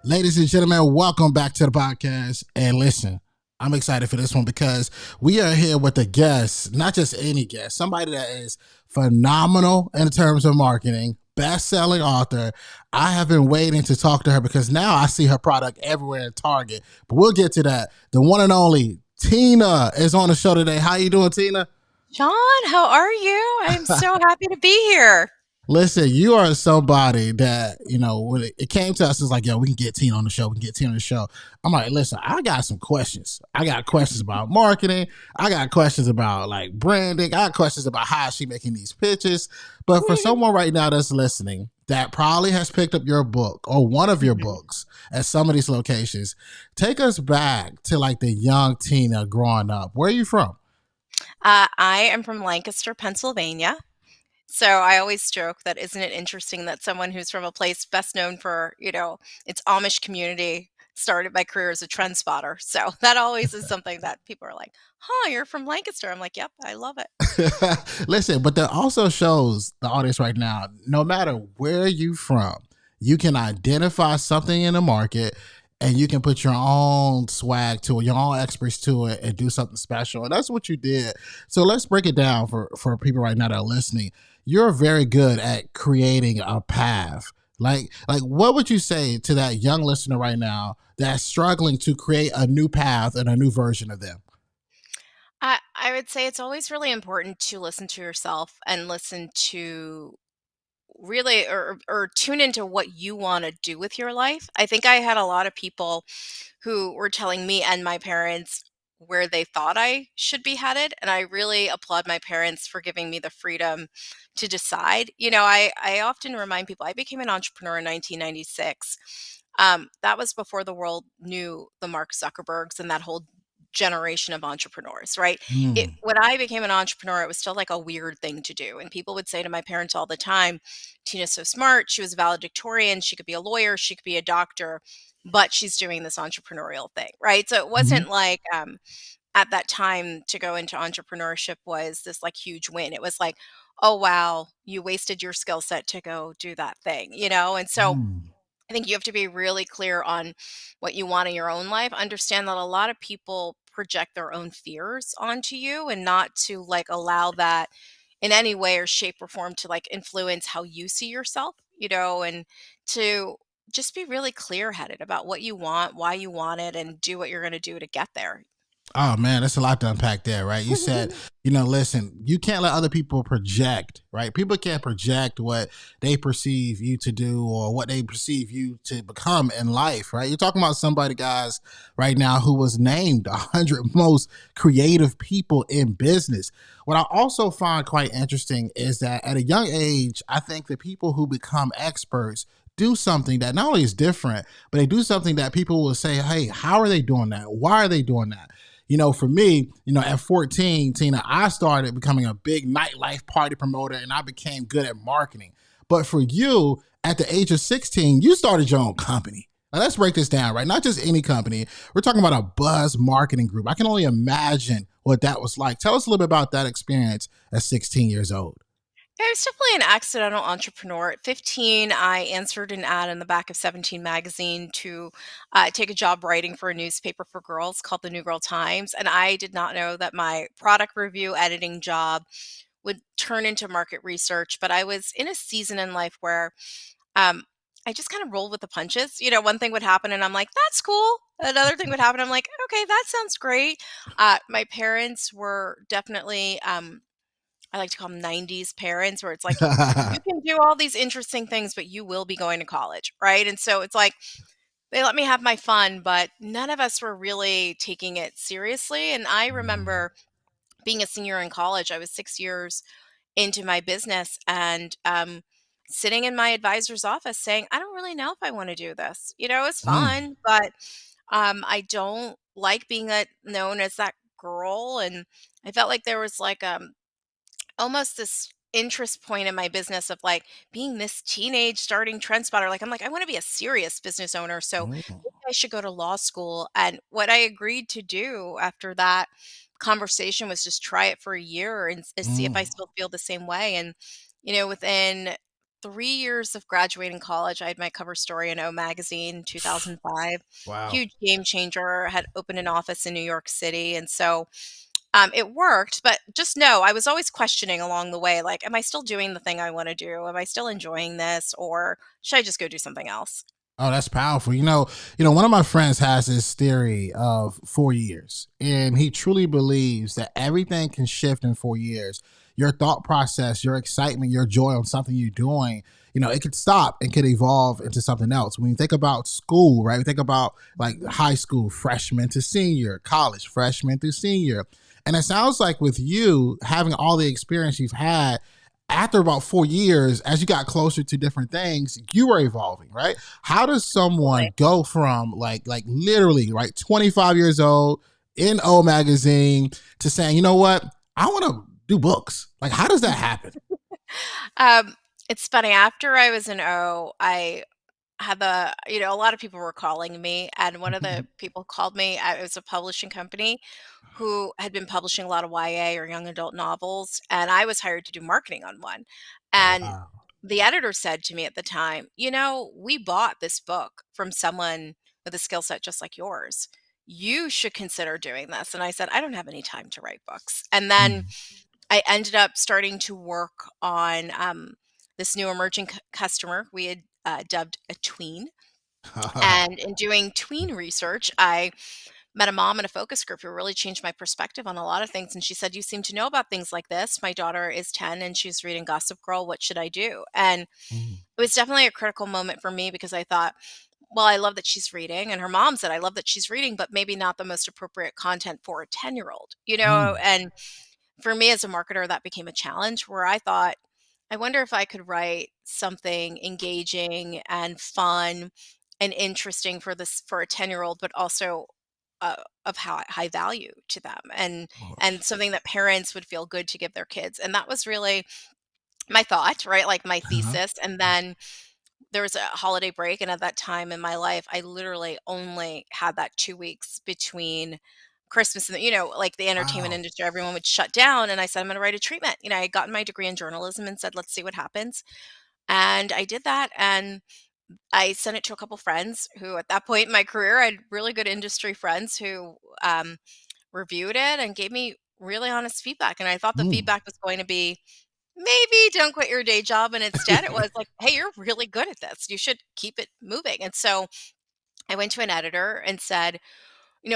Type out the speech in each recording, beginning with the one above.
Ladies and gentlemen, welcome back to the podcast. And listen, I'm excited for this one because we are here with a guest, not just any guest, somebody that is phenomenal in terms of marketing, best-selling author. I have been waiting to talk to her because now I see her product everywhere in Target. But we'll get to that. The one and only Tina is on the show today. How you doing, Tina? John, how are you? I'm so happy to be here. Listen, you are somebody that, when it came to us, it's like, yo, we can get Tina on the show. We can get Tina on the show. I'm like, listen, I got some questions. I got questions about marketing. I got questions about like branding. I got questions about how she making these pitches. But for someone right now that's listening that probably has picked up your book or one of your Mhm. books at some of these locations, take us back to like the young Tina growing up. Where are you from? I am from Lancaster, Pennsylvania. So I always joke that isn't it interesting that someone who's from a place best known for, its Amish community started my career as a trend spotter. So that always is something that people are like, huh, you're from Lancaster. I'm like, yep, I love it. Listen, but that also shows the audience right now, no matter where you from, you can identify something in the market and you can put your own swag to it, your own experts to it and do something special. And that's what you did. So let's break it down for people right now that are listening. You're very good at creating a path. Like what would you say to that young listener right now that's struggling to create a new path and a new version of them? I would say it's always really important to listen to yourself and listen to really or tune into what you want to do with your life. I think I had a lot of people who were telling me and my parents where they thought I should be headed. And I really applaud my parents for giving me the freedom to decide. I often remind people I became an entrepreneur in 1996. That was before the world knew the Mark Zuckerbergs and that whole generation of entrepreneurs, right? Mm, When I became an entrepreneur, it was still like a weird thing to do. And people would say to my parents all the time, Tina's so smart. She was a valedictorian. She could be a lawyer. She could be a doctor, but she's doing this entrepreneurial thing, right? So it mhm. wasn't like at that time to go into entrepreneurship was this like huge win. It was like, oh wow, you wasted your skill set to go do that thing. And so Mm. I think you have to be really clear on what you want in your own life. Understand that a lot of people project their own fears onto you and not to like allow that in any way or shape or form to like influence how you see yourself, and to just be really clear headed about what you want, why you want it, and do what you're going to do to get there. Oh man, that's a lot to unpack there, right? You said, listen, you can't let other people project, right? People can't project what they perceive you to do or what they perceive you to become in life, right? You're talking about somebody, guys, right now who was named 100 most creative people in business. What I also find quite interesting is that at a young age, I think the people who become experts do something that not only is different, but they do something that people will say, hey, how are they doing that? Why are they doing that? For me, at 14, Tina, I started becoming a big nightlife party promoter and I became good at marketing. But for you, at the age of 16, you started your own company. Now, let's break this down, right? Not just any company. We're talking about a buzz marketing group. I can only imagine what that was like. Tell us a little bit about that experience at 16 years old. Yeah, I was definitely an accidental entrepreneur. At 15, I answered an ad in the back of 17 magazine to take a job writing for a newspaper for girls called the New Girl Times. And I did not know that my product review editing job would turn into market research. But I was in a season in life where um, I just kind of rolled with the punches. One thing would happen and I'm like, that's cool. Another thing would happen. I'm like, okay, that sounds great. My parents were definitely I like to call them 90s parents where it's like you can do all these interesting things, but you will be going to college, right? And so it's like they let me have my fun, but none of us were really taking it seriously. And I remember being a senior in college, I was 6 years into my business and sitting in my advisor's office saying, I don't really know if I want to do this. It's Mm, fun, but I don't like being known as that girl. And I felt like there was like almost this interest point in my business of like being this teenage starting trend spotter. Like I'm like, I want to be a serious business owner. So mm, maybe I should go to law school. And what I agreed to do after that conversation was just try it for a year and see if I mm. still feel the same way. And within 3 years of graduating college. I had my cover story in O Magazine in 2005. Wow. Huge game changer. Had opened an office in New York City, and so it worked. But just know, I was always questioning along the way, like, am I still doing the thing I want to do? Am I still enjoying this, or should I just go do something else? Oh, that's powerful. One of my friends has this theory of 4 years, and he truly believes that everything can shift in 4 years. Your thought process, your excitement, your joy on something you're doing, it could stop and could evolve into something else. When you think about school, right? We think about like high school, freshman to senior, college, freshman to senior. And it sounds like with you having all the experience you've had, after about 4 years, as you got closer to different things, you were evolving, right? How does someone Absolutely. go from like literally right 25 years old in O magazine to saying, you know what, I want to do books? Like, how does that happen? Um, it's funny. After I was in O, I had a lot of people were calling me, and one of the people called me. It was a publishing company who had been publishing a lot of YA or young adult novels, and I was hired to do marketing on one. And Wow. the editor said to me at the time, we bought this book from someone with a skill set just like yours. You should consider doing this. And I said, I don't have any time to write books. And then Mm. I ended up starting to work on this new emerging customer we had dubbed a tween. And in doing tween research, I met a mom in a focus group who really changed my perspective on a lot of things. And she said, you seem to know about things like this. My daughter is 10 and she's reading Gossip Girl. What should I do? And Mm. it was definitely a critical moment for me because I thought, well, I love that she's reading. And her mom said, I love that she's reading, but maybe not the most appropriate content for a 10-year-old, Mm. And for me as a marketer, that became a challenge where I thought, I wonder if I could write something engaging and fun and interesting for a 10-year-old, but also of high value to them, and something that parents would feel good to give their kids. And that was really my thought, right? Like my Uh-huh. thesis. And then there was a holiday break, and at that time in my life, I literally only had that 2 weeks between Christmas and like the entertainment Wow. industry, everyone would shut down. And I said, I'm going to write a treatment. I had gotten my degree in journalism and said, let's see what happens. And I did that, and I sent it to a couple friends who, at that point in my career, I had really good industry friends who reviewed it and gave me really honest feedback. And I thought the Mm. feedback was going to be, maybe don't quit your day job. And instead, it was like, hey, you're really good at this. You should keep it moving. And so I went to an editor and said,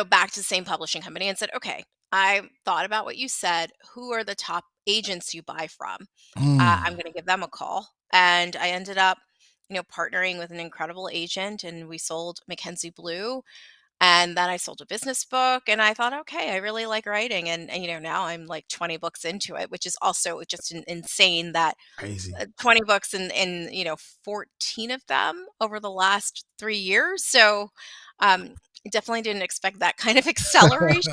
back to the same publishing company, and said, okay, I thought about what you said. Who are the top agents you buy from? I'm Mm. going to give them a call. And I ended up, partnering with an incredible agent, and we sold Mackenzie Blue. And then I sold a business book, and I thought, okay, I really like writing. And now I'm like 20 books into it, which is also just insane that Crazy. 20 books and 14 of them over the last 3 years. So um, definitely didn't expect that kind of acceleration.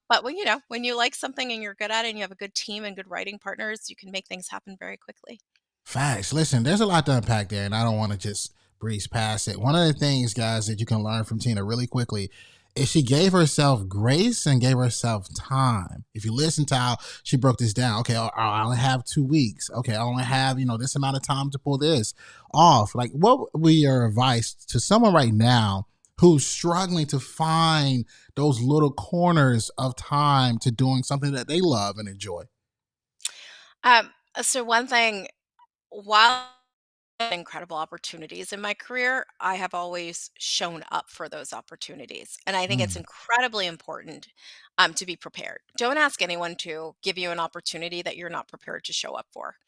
But when you like something and you're good at it and you have a good team and good writing partners, you can make things happen very quickly. Facts. Listen, there's a lot to unpack there, and I don't want to just breeze past it. One of the things, guys, that you can learn from Tina really quickly is she gave herself grace and gave herself time. If you listen to how she broke this down, okay, I only have 2 weeks. Okay, I only have, this amount of time to pull this off. Like, what would be your advice to someone right now who's struggling to find those little corners of time to doing something that they love and enjoy? So one thing, while incredible opportunities in my career, I have always shown up for those opportunities. And I think it's Mm. incredibly important to be prepared. Don't ask anyone to give you an opportunity that you're not prepared to show up for.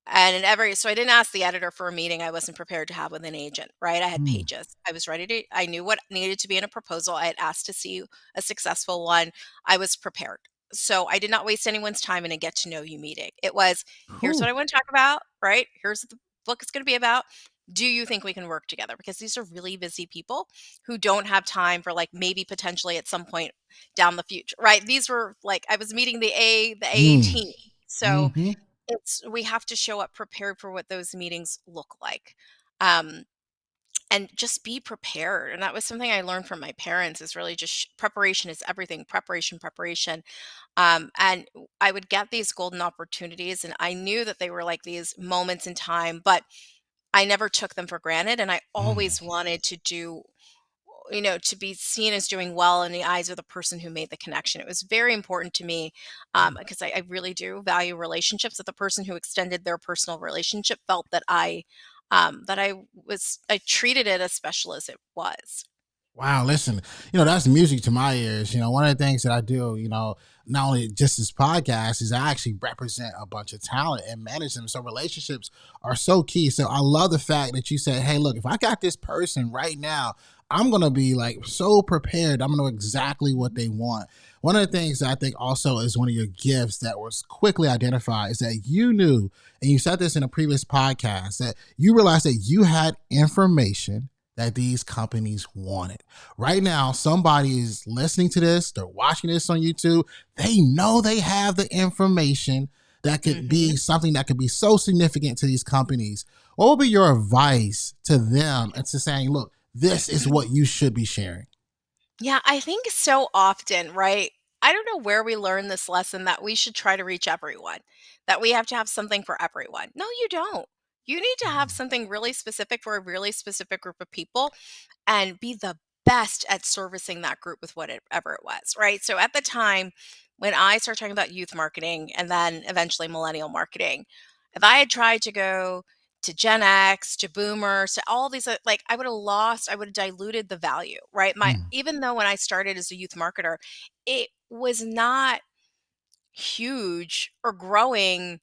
And so I didn't ask the editor for a meeting I wasn't prepared to have with an agent, right? I had Mm. pages. I was ready I knew what needed to be in a proposal. I had asked to see a successful one. I was prepared. So I did not waste anyone's time in a get to know you meeting. It was, here's what Whew. I want to talk about, right? Here's what the book is going to be about. Do you think we can work together? Because these are really busy people who don't have time for, like, maybe potentially at some point down the future, right? These were like, I was meeting the A Mm. team. So Mm-hmm. we have to show up prepared for what those meetings look like. Um, and just be prepared. And that was something I learned from my parents, is really just preparation is everything. Preparation, preparation. And I would get these golden opportunities, and I knew that they were like these moments in time, but I never took them for granted. And I Mm, always wanted to do, to be seen as doing well in the eyes of the person who made the connection. It was very important to me, mm. because I really do value relationships. That the person who extended their personal relationship felt that I treated it as special as it was. Wow, listen, that's music to my ears. One of the things that I do, not only just this podcast, is I actually represent a bunch of talent and manage them. So relationships are so key. So I love the fact that you said, hey, look, if I got this person right now, I'm going to be like so prepared. I'm going to know exactly what they want. One of the things that I think also is one of your gifts that was quickly identified is that you knew, and you said this in a previous podcast, that you realized that you had information that these companies wanted. Right now, somebody is listening to this, they're watching this on YouTube, they know they have the information that could Hmm. be something that could be so significant to these companies. What would be your advice to them and to saying, look, this is what you should be sharing? Yeah, I think so often, right? I don't know where we learned this lesson that we should try to reach everyone, that we have to have something for everyone. No, you don't. You need to have something really specific for a really specific group of people, and be the best at servicing that group with whatever it was, right? So at the time when I started talking about youth marketing and then eventually millennial marketing, if I had tried to go to Gen X, to boomers, to all these, like, I would have diluted the value, right? Mm, Even though when I started as a youth marketer, it was not huge or growing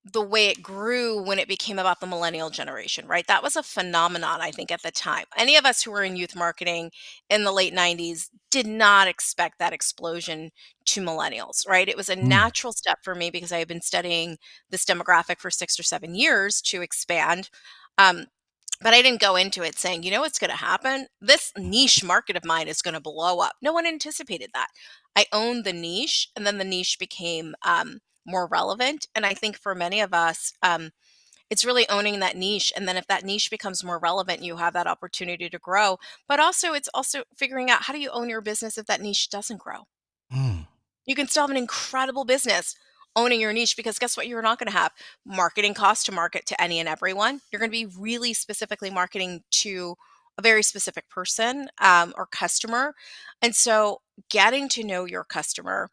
the way it grew when it became about the millennial generation, right? That was a phenomenon, I think, at the time. Any of us who were in youth marketing in the late 90s did not expect that explosion to millennials, right? It was a mm, natural step for me because I had been studying this demographic for 6 or 7 years to expand. Um, but I didn't go into it saying, what's going to happen? This niche market of mine is going to blow up. No one anticipated that. I owned the niche, and then the niche became more relevant. And I think for many of us, it's really owning that niche. And then if that niche becomes more relevant, you have that opportunity to grow. But also, it's also figuring out, how do you own your business if that niche doesn't grow? mm, You can still have an incredible business owning your niche, because guess what? You're not going to have marketing costs to market to any and everyone. You're going to be really specifically marketing to a very specific person, or customer. And so getting to know your customer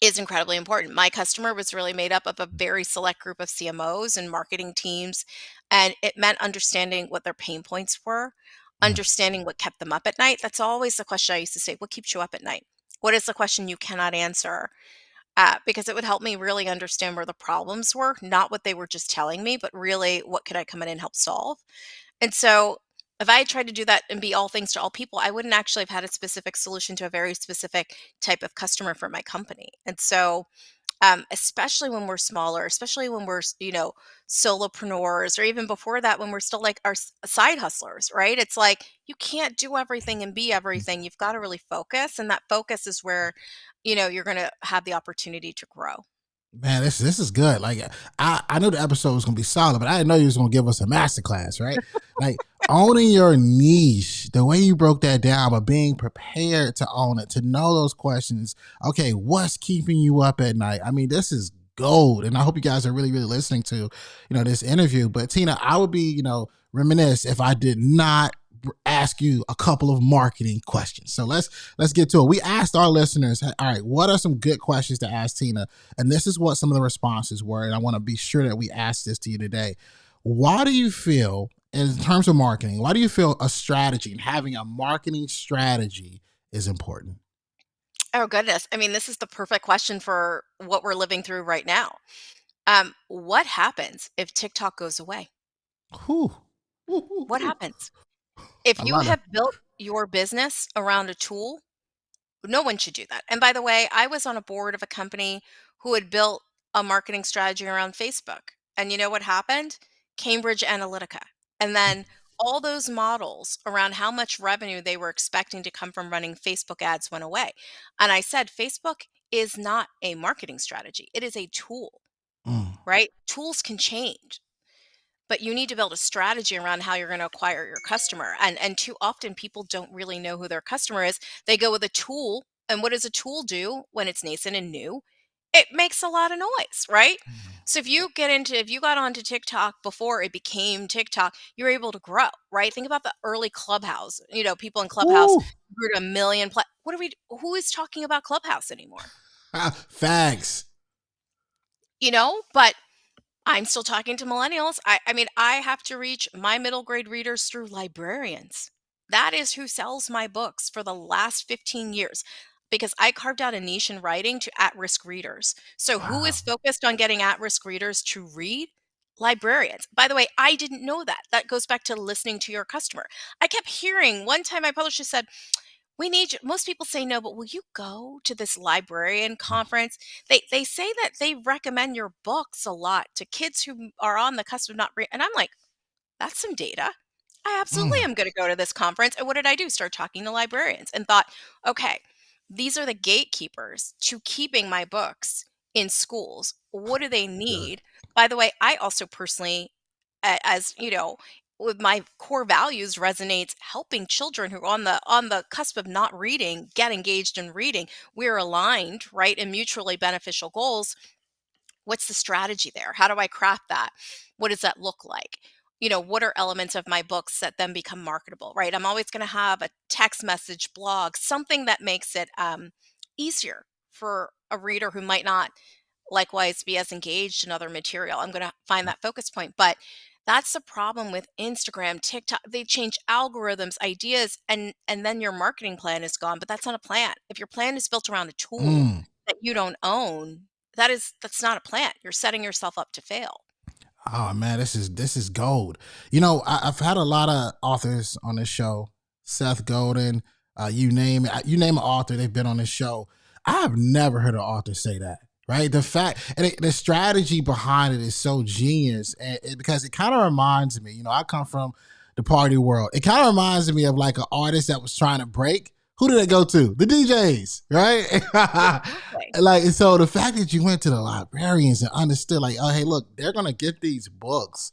is incredibly important. My customer was really made up of a very select group of CMOs and marketing teams, and it meant understanding what their pain points were, mm, understanding what kept them up at night. That's always the question I used to say: what keeps you up at night? What is the question you cannot answer? Because it would help me really understand where the problems were, not what they were just telling me, but really what could I come in and help solve. And so if I had tried to do that and be all things to all people, I wouldn't actually have had a specific solution to a very specific type of customer for my company. And so, especially when we're smaller, especially when we're, solopreneurs, or even before that, when we're still like our side hustlers, right? It's like you can't do everything and be mm. everything. You've got to really focus. And that focus is where, you're going to have the opportunity to grow. Man, this is good. Like I knew the episode was gonna be solid, but I didn't know you was gonna give us a masterclass, right? Like owning your niche, the way you broke that down, but being prepared to own it, to know those questions. Okay, what's keeping you up at night? I mean, this is gold, and I hope you guys are really, really listening to this interview. But Tina, I would be reminisce if I did not ask you a couple of marketing questions. So let's get to it. We asked our listeners, hey, all right, what are some good questions to ask Tina? And this is what some of the responses were. And I want to be sure that we ask this to you today. Why do you feel, in terms of marketing, why do you feel a strategy and having a marketing strategy is important? Oh, goodness. I mean, this is the perfect question for what we're living through right now. What happens if TikTok goes away? Whew. Whew, whew, What whew. happens? If A you lot of. have built your business around a tool, no one should do that. And by the way, I was on a board of a company who had built a marketing strategy around Facebook. And you know what happened? Cambridge Analytica. And then all those models around how much revenue they were expecting to come from running Facebook ads went away. And I said, Facebook is not a marketing strategy, it is a tool, Mm, right? Tools can change. but you need to build a strategy around how you're going to acquire your customer. And too often people don't really know who their customer is. They go with a tool, and what does a tool do when it's nascent and new? It makes a lot of noise, right? So if you got onto TikTok before it became TikTok, you're able to grow, right? Think about the early Clubhouse. People in Clubhouse Woo! grew to a million. What are we? Who is talking about Clubhouse anymore? Facts. But I'm still talking to millennials. I mean, I have to reach my middle grade readers through librarians. That is who sells my books for the last 15 years because I carved out a niche in writing to at risk readers. So, who Wow. is focused on getting at risk readers to read? Librarians. By the way, I didn't know that. That goes back to listening to your customer. I kept hearing one time my publisher said, we need you. Most people say no, but will you go to this librarian conference? They say that they recommend your books a lot to kids who are on the cusp of not reading. And I'm like, that's some data. I absolutely Mm, am going to go to this conference. And what did I do? Start talking to librarians and thought, okay, these are the gatekeepers to keeping my books in schools. What do they good. need? By the way, I also personally, as with my core values resonates helping children who are on the cusp of not reading get engaged in reading. We're aligned, right, in mutually beneficial goals. What's the strategy there? How do I craft that? What does that look like? What are elements of my books that then become marketable, right? I'm always going to have a text message, blog, something that makes it easier for a reader who might not likewise be as engaged in other material. I'm going to find that focus point. But that's the problem with Instagram, TikTok. They change algorithms, ideas, and then your marketing plan is gone. But that's not a plan. If your plan is built around a tool Mm. that you don't own, that's not a plan. You're setting yourself up to fail. Oh man, this is gold. I've had a lot of authors on this show. Seth Godin, you name it, you name an author, they've been on this show. I have never heard an author say that. Right, the fact and the strategy behind it is so genius, because it kind of reminds me. I come from the party world. It kind of reminds me of like an artist that was trying to break. Who did they go to? The DJs, right? Exactly. Like, so the fact that you went to the librarians and understood, like, oh, hey, look, they're gonna get these books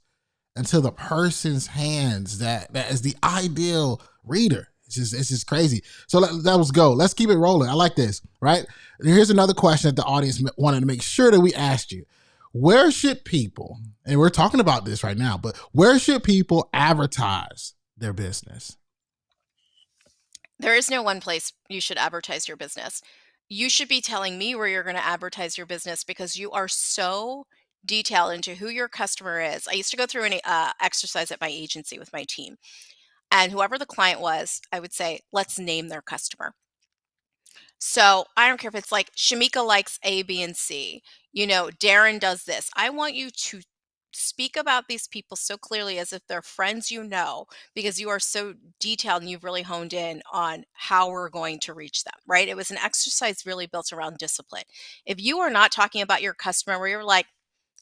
into the person's hands that is the ideal reader. It's just crazy. So that was go. Let's keep it rolling. I like this. Right. Here's another question that the audience wanted to make sure that we asked you. Where should people, and we're talking about this right now, but where should people advertise their business? There is no one place you should advertise your business. You should be telling me where you're going to advertise your business because you are so detailed into who your customer is. I used to go through an exercise at my agency with my team, and whoever the client was, I would say, let's name their customer. So I don't care if it's like Shamika likes A, B, and C. Darren does this. I want you to speak about these people so clearly as if they're friends because you are so detailed and you've really honed in on how we're going to reach them, right? It was an exercise really built around discipline. If you are not talking about your customer where you're like,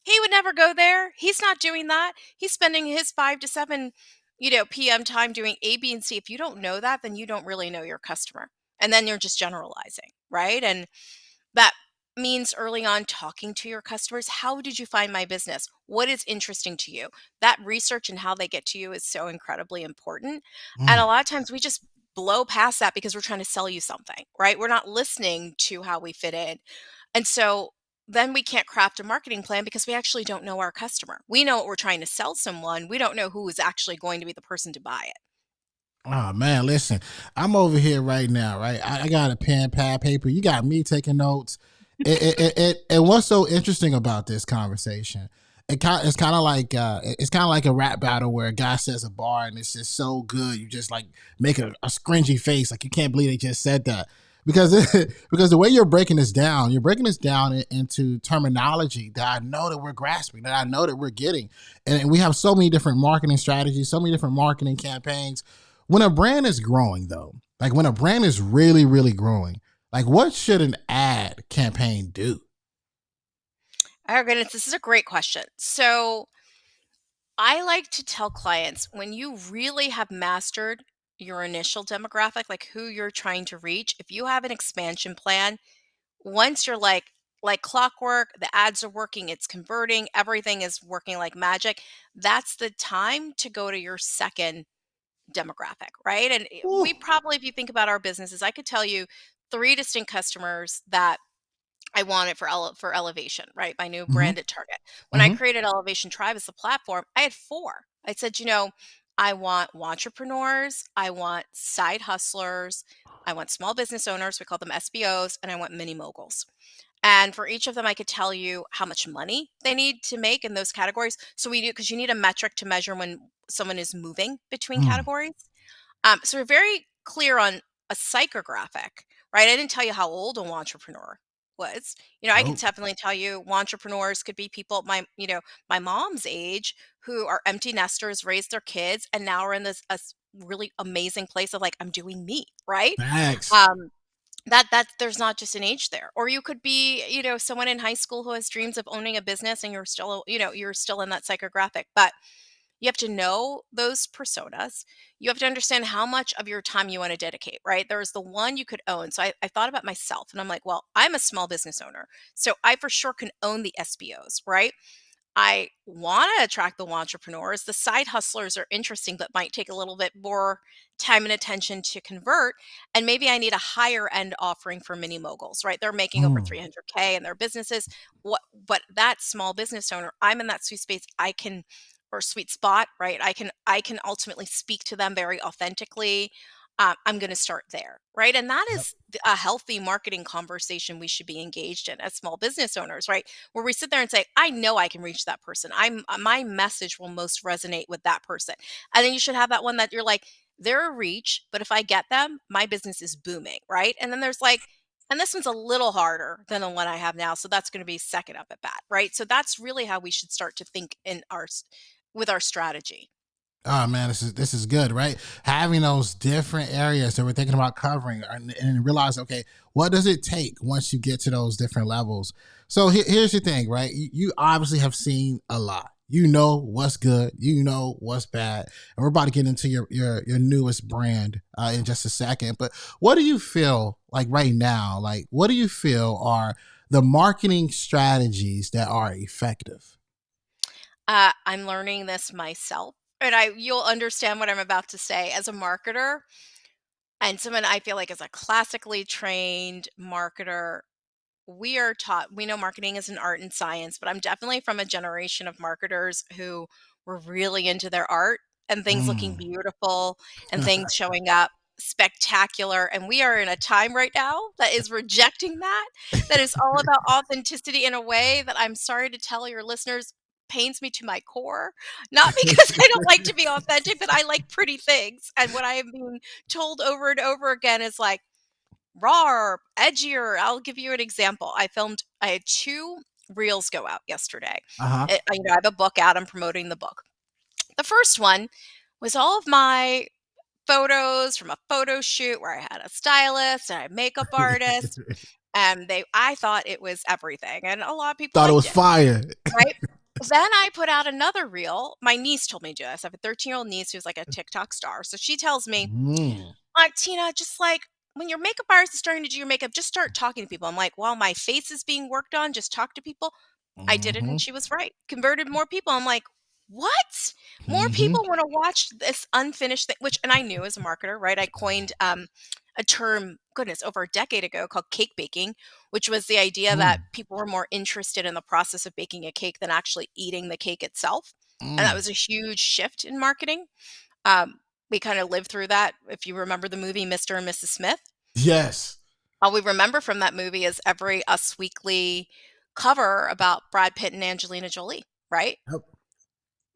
he would never go there. He's not doing that. He's spending his 5 to 7, PM time doing A, B, and C. If you don't know that, then you don't really know your customer. And then you're just generalizing, right? And that means early on talking to your customers. How did you find my business? What is interesting to you? That research and how they get to you is so incredibly important. And a Mm. lot of times we just blow past that because we're trying to sell you something, right? We're not listening to how we fit in. And so then we can't craft a marketing plan because we actually don't know our customer. We know what we're trying to sell someone. We don't know who is actually going to be the person to buy it. Oh man, listen, I'm over here right now, right? I got a pen, pad, paper. You got me taking notes. And what's so interesting about this conversation? It's kind of like a rap battle where a guy says a bar and it's just so good, you just like make a scringy face, like you can't believe they just said that. Because because the way you're breaking this down into terminology that I know that we're grasping, that I know that we're getting, and we have so many different marketing strategies, so many different marketing campaigns. When a brand is growing, though, like when a brand is really, really growing, like what should an ad campaign do? Oh, goodness, this is a great question. So I like to tell clients when you really have mastered your initial demographic, like who you're trying to reach, if you have an expansion plan, once you're like, like clockwork. The ads are working, it's converting, everything is working like magic. That's the time to go to your second demographic, right? And we Ooh. probably, if you think about our businesses, I could tell you three distinct customers that I want it for for elevation, right? My new Mm-hmm. brand at Target. When I Mm-hmm. created Elevation Tribe as a platform, I had four. I said, I want entrepreneurs, I want side hustlers, I want small business owners, we call them SBOs, and I want mini moguls. And for each of them, I could tell you how much money they need to make in those categories. So we do, because you need a metric to measure when someone is moving between Mm. categories. So we're very clear on a psychographic, right? I didn't tell you how old an entrepreneur was. I could Nope. definitely tell you entrepreneurs could be people my mom's age who are empty nesters, raised their kids, and now are in this really amazing place of like, I'm doing me, right? Facts. Um, that there's not just an age there. Or you could be, someone in high school who has dreams of owning a business, and you're still in that psychographic. But you have to know those personas. You have to understand how much of your time you want to dedicate, right? There's the one you could own. So I thought about myself and I'm like, well, I'm a small business owner. So I for sure can own the SBOs, right? I want to attract the entrepreneurs. The side hustlers are interesting, but might take a little bit more time and attention to convert. And maybe I need a higher end offering for mini moguls, right? They're making over Mm. 300K in their businesses. But that small business owner, I'm in that sweet space. Or sweet spot, right? I can ultimately speak to them very authentically. I'm going to start there, right? And that Yep. is a healthy marketing conversation we should be engaged in as small business owners, right? Where we sit there and say, I know I can reach that person. My message will most resonate with that person. And then you should have that one that you're like, they're a reach, but if I get them, my business is booming, right? And then there's like, and this one's a little harder than the one I have now, so that's going to be second up at bat, right? So that's really how we should start to think in with our strategy. Oh man, this is good, right? Having those different areas that we're thinking about covering, and realize, okay, what does it take once you get to those different levels? So here's the thing, right? You obviously have seen a lot. You know what's good, you know what's bad, and we're about to get into your newest brand in just a second. But what do you feel like right now? Like, what do you feel are the marketing strategies that are effective? I'm learning this myself, and you'll understand what I'm about to say as a marketer and someone I feel like is a classically trained marketer. We know marketing is an art and science, but I'm definitely from a generation of marketers who were really into their art and things looking Mm. beautiful and things showing up spectacular. And we are in a time right now that is rejecting that is all about authenticity in a way that, I'm sorry to tell your listeners, pains me to my core. Not because I don't like to be authentic, but I like pretty things. And what I am being told over and over again is like, raw, edgier. I'll give you an example. I had two reels go out yesterday. Uh-huh. I have a book out. I'm promoting the book. The first one was all of my photos from a photo shoot where I had a stylist and a makeup artist, and I thought it was everything, and a lot of people Thought it liked was it, fire. right? Then I put out another reel. My niece told me to do this. I have a 13-year-old niece who's like a TikTok star. So she tells me, Mm. Tina, just like when your makeup artist is starting to do your makeup, just start talking to people. I'm like, while my face is being worked on, just talk to people. I did it and Mhm. she was right. Converted more people. I'm like, what? More Mhm. people want to watch this unfinished thing, and I knew as a marketer, right? I coined a term, goodness, over a decade ago called cake baking, which was the idea that Mm. people were more interested in the process of baking a cake than actually eating the cake itself. And that Mm. was a huge shift in marketing. Um, we kind of lived through that. If you remember the movie Mr. and Mrs. Smith, Yes. all we remember from that movie is every Us Weekly cover about Brad Pitt and Angelina Jolie, right? Yep.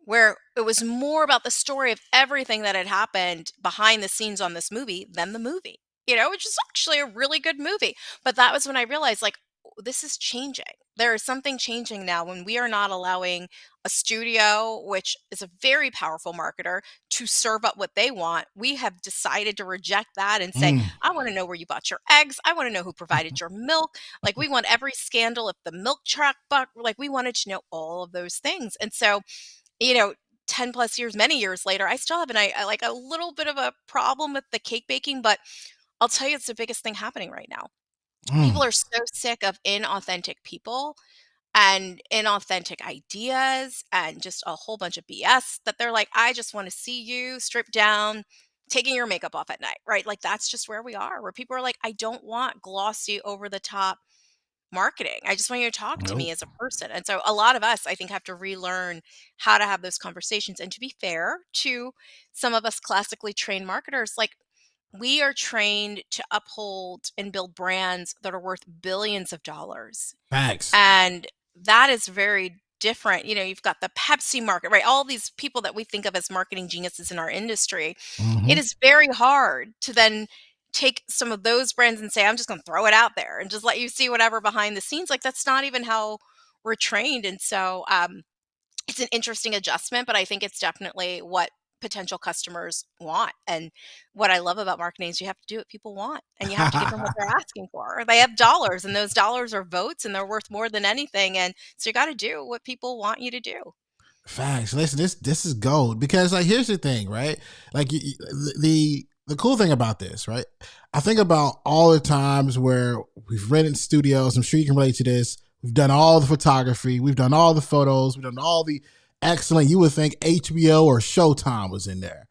Where it was more about the story of everything that had happened behind the scenes on this movie than the movie, which is actually a really good movie. But that was when I realized, like, this is changing. There is something changing now when we are not allowing a studio, which is a very powerful marketer, to serve up what they want. We have decided to reject that and say, Mm. I want to know where you bought your eggs. I want to know who provided your milk. Like, we want every scandal, if the milk truck, but like, we wanted to know all of those things. And so, you know, 10 plus years, many years later, I still have like a little bit of a problem with the cake baking, but I'll tell you, it's the biggest thing happening right now. Mm. People are so sick of inauthentic people and inauthentic ideas and just a whole bunch of BS that they're like, I just want to see you stripped down, taking your makeup off at night, right? Like that's just where we are, where people are like, I don't want glossy, over the top marketing. I just want you to talk to me Nope. as a person. And so a lot of us, I think, have to relearn how to have those conversations. And to be fair to some of us classically trained marketers, like we are trained to uphold and build brands that are worth billions of dollars. Facts. And that is very different. You know, you've got the Pepsi market, right? All these people that we think of as marketing geniuses in our industry. It Hmm. is very hard to then take some of those brands and say, I'm just going to throw it out there and just let you see whatever behind the scenes. Like that's not even how we're trained. And so it's an interesting adjustment, but I think it's definitely what potential customers want. And what I love about marketing is you have to do what people want and you have to give them what they're asking for. They have dollars and those dollars are votes and they're worth more than anything. And so you got to do what people want you to do. Facts. Listen, this is gold because like here's the thing, right? Like the cool thing about this, right? I think about all the times where we've rented studios. I'm sure you can relate to this. We've done all the photography, we've done all the photos, we've done all the excellent. You would think HBO or Showtime was in there.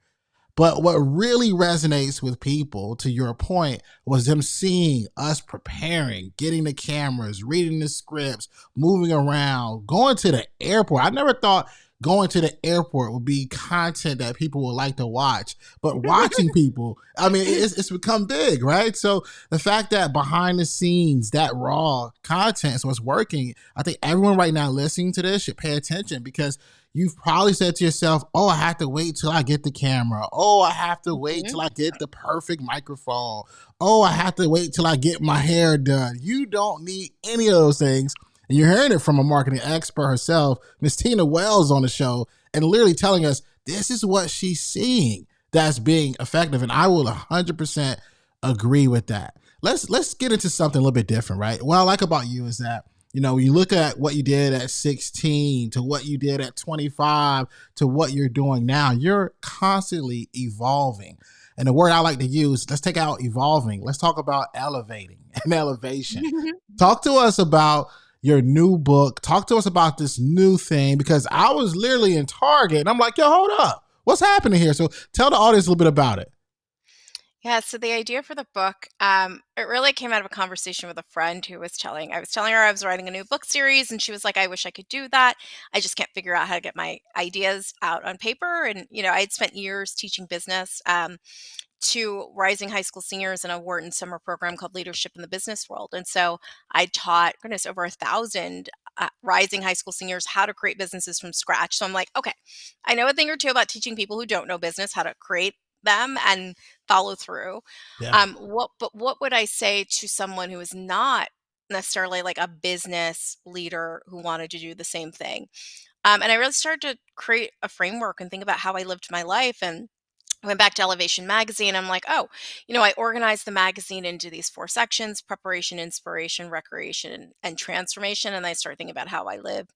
But what really resonates with people, to your point, was them seeing us preparing, getting the cameras, reading the scripts, moving around, going to the airport. I never thought going to the airport would be content that people would like to watch, but watching people, I mean, it's become big, right? So the fact that behind the scenes, that raw content is what's working, I think everyone right now listening to this should pay attention because you've probably said to yourself, oh, I have to wait till I get the camera. Oh, I have to wait Mhm. till I get the perfect microphone. Oh, I have to wait till I get my hair done. You don't need any of those things. And you're hearing it from a marketing expert herself, Miss Tina Wells, on the show, and literally telling us this is what she's seeing that's being effective. And I will 100% agree with that. Let's get into something a little bit different, right? What I like about you is that you look at what you did at 16 to what you did at 25 to what you're doing now. You're constantly evolving. And the word I like to use, let's take out evolving. Let's talk about elevating and elevation. Talk to us about your new book. Talk to us about this new thing because I was literally in Target and I'm like, yo, hold up. What's happening here? So tell the audience a little bit about it. Yeah, so the idea for the book, it really came out of a conversation with a friend who I was telling her I was writing a new book series, and she was like, I wish I could do that. I just can't figure out how to get my ideas out on paper. And, you know, I had spent years teaching business to rising high school seniors in a Wharton summer program called Leadership in the Business World. And so I taught, goodness, over 1,000 rising high school seniors how to create businesses from scratch. So I'm like, okay, I know a thing or two about teaching people who don't know business how to create them and follow through. Yeah. What would I say to someone who is not necessarily like a business leader who wanted to do the same thing? And I really started to create a framework and think about how I lived my life. And I went back to Elevation Magazine. I'm like, oh, you know, I organized the magazine into these four sections: preparation, inspiration, recreation, and transformation. And I started thinking about how I live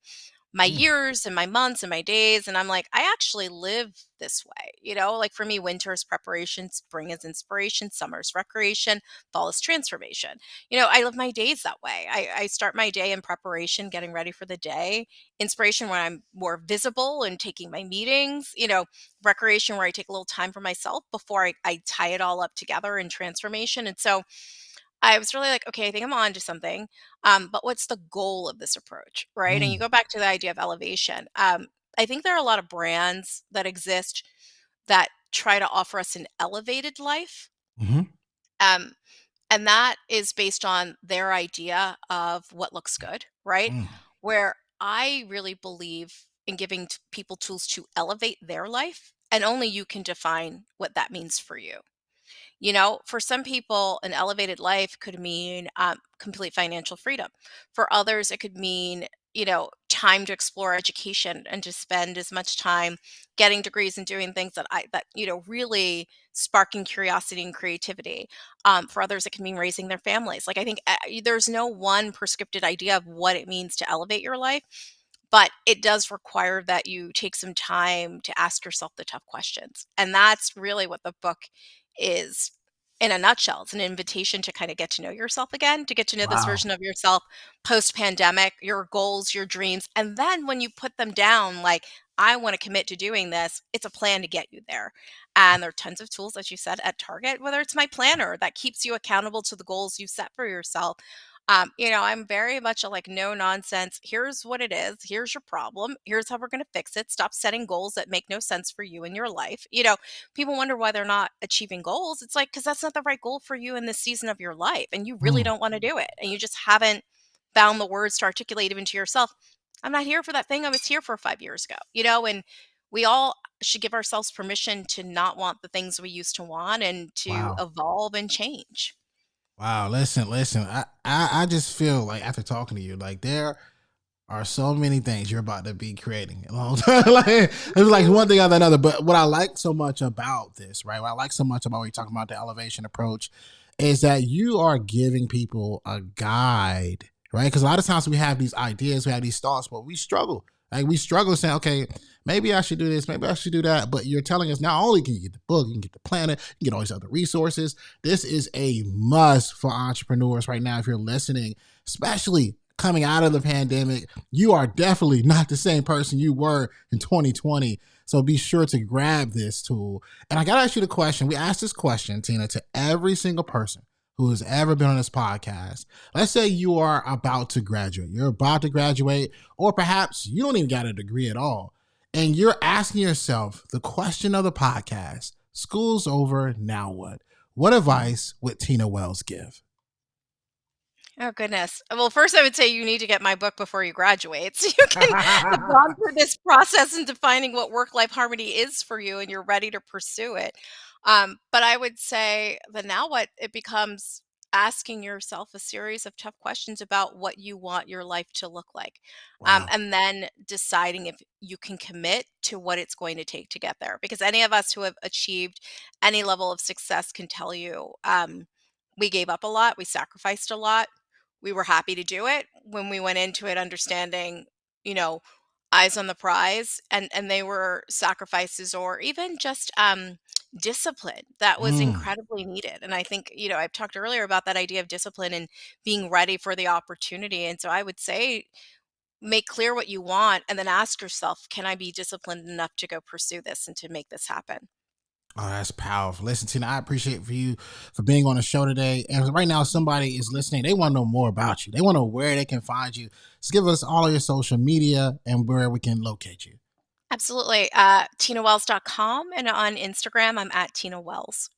my Mm. years and my months and my days. And I'm like, I actually live this way. You know, like for me, winter is preparation, spring is inspiration, summer is recreation, fall is transformation. You know, I live my days that way. I start my day in preparation, getting ready for the day, inspiration when I'm more visible and taking my meetings, you know, recreation where I take a little time for myself before I tie it all up together in transformation. And so I was really like, okay, I think I'm on to something. But what's the goal of this approach? Right. And you Mm. go back to the idea of elevation. I think there are a lot of brands that exist that try to offer us an elevated life. Hmm. Um, and that is based on their idea of what looks good, right? Mm. Where I really believe in giving people tools to elevate their life, and only you can define what that means for you. You know, for some people, an elevated life could mean complete financial freedom. For others, it could mean, you know, time to explore education and to spend as much time getting degrees and doing things you know, really sparking curiosity and creativity. For others, it can mean raising their families. Like, I think there's no one prescripted idea of what it means to elevate your life, but it does require that you take some time to ask yourself the tough questions. And that's really what the book is in a nutshell. It's an invitation to kind of get to know yourself again, to get to know this Wow. version of yourself post pandemic, your goals, your dreams. And then when you put them down, like, I want to commit to doing this, it's a plan to get you there. And there are tons of tools, as you said, at Target, whether it's my planner that keeps you accountable to the goals you set for yourself. I'm very much a like no nonsense. Here's what it is. Here's your problem. Here's how we're going to fix it. Stop setting goals that make no sense for you in your life. People wonder why they're not achieving goals. It's like, because that's not the right goal for you in this season of your life. And you really Mm, don't want to do it. And you just haven't found the words to articulate even to yourself. I'm not here for that thing I was here for 5 years ago, and we all should give ourselves permission to not want the things we used to want and to wow. evolve and change. Wow. Listen. I just feel like after talking to you, like there are so many things you're about to be creating a long time. Like it's like one thing after another. But what I like so much about this, right? What I like so much about what you're talking about the elevation approach is that you are giving people a guide, right? Because a lot of times we have these ideas, we have these thoughts, but we struggle. Like we struggle saying, okay, maybe I should do this, maybe I should do that. But you're telling us not only can you get the book, you can get the planner, you can get all these other resources. This is a must for entrepreneurs right now. If you're listening, especially coming out of the pandemic, you are definitely not the same person you were in 2020. So be sure to grab this tool. And I got to ask you the question. We asked this question, Tina, to every single person who has ever been on this podcast. Let's say you are about to graduate. You're about to graduate, or perhaps you don't even got a degree at all. And you're asking yourself the question of the podcast, school's over, now what? What advice would Tina Wells give? Oh, goodness. Well, first, I would say you need to get my book before you graduate so you can have gone through this process in defining what work life harmony is for you and you're ready to pursue it. But I would say the now what it becomes asking yourself a series of tough questions about what you want your life to look like. Wow. And then deciding if you can commit to what it's going to take to get there. Because any of us who have achieved any level of success can tell you we gave up a lot, we sacrificed a lot, we were happy to do it when we went into it understanding, you know, eyes on the prize, and they were sacrifices or even just discipline that was Mm. incredibly needed. And I think, I've talked earlier about that idea of discipline and being ready for the opportunity. And so I would say make clear what you want and then ask yourself, can I be disciplined enough to go pursue this and to make this happen? Oh, that's powerful. Listen, Tina, I appreciate for you for being on the show today. And right now, somebody is listening. They want to know more about you. They want to know where they can find you. Just give us all of your social media and where we can locate you. Absolutely. TinaWells.com, and on Instagram, I'm at Tina Wells.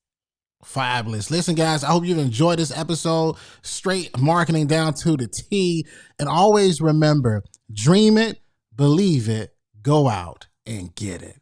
Fabulous. Listen, guys, I hope you've enjoyed this episode. Straight marketing down to the T. And always remember, dream it, believe it, go out and get it.